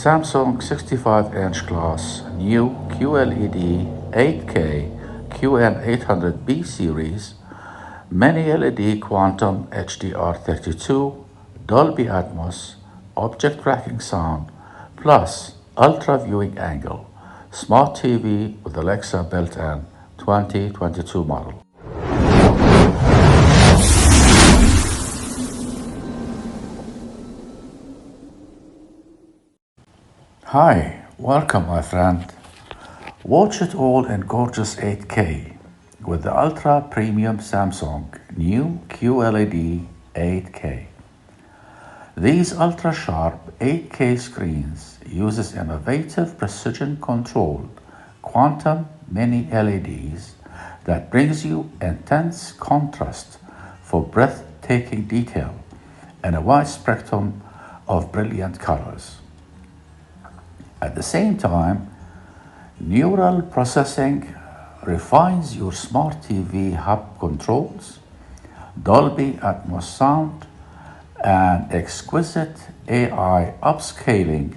Samsung 65-inch Class Neo QLED 8K QN800B Series Mini LED Quantum HDR32 Dolby Atmos Object Tracking Sound plus Ultra Viewing Angle Smart TV with Alexa built-in 2022 model. Hi, welcome my friend. Watch it all in gorgeous 8K with the ultra premium Samsung Neo QLED 8K. These ultra sharp 8K screens uses innovative precision controlled quantum mini LEDs that brings you intense contrast for breathtaking detail and a wide spectrum of brilliant colors. At the same time, neural processing refines your smart TV hub controls, Dolby Atmos sound, and exquisite AI upscaling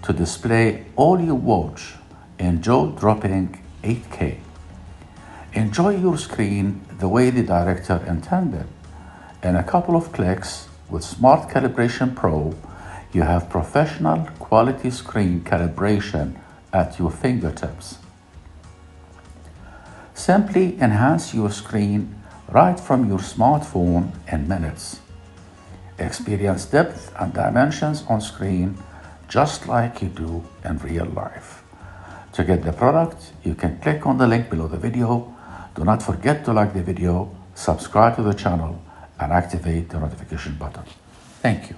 to display all you watch in jaw-dropping 8K. Enjoy your screen the way the director intended. In a couple of clicks with Smart Calibration Pro, you have professional quality screen calibration at your fingertips. Simply enhance your screen right from your smartphone in minutes. Experience depth and dimensions on screen just like you do in real life. To get the product, you can click on the link below the video. Do not forget to like the video, subscribe to the channel, and activate the notification button. Thank you.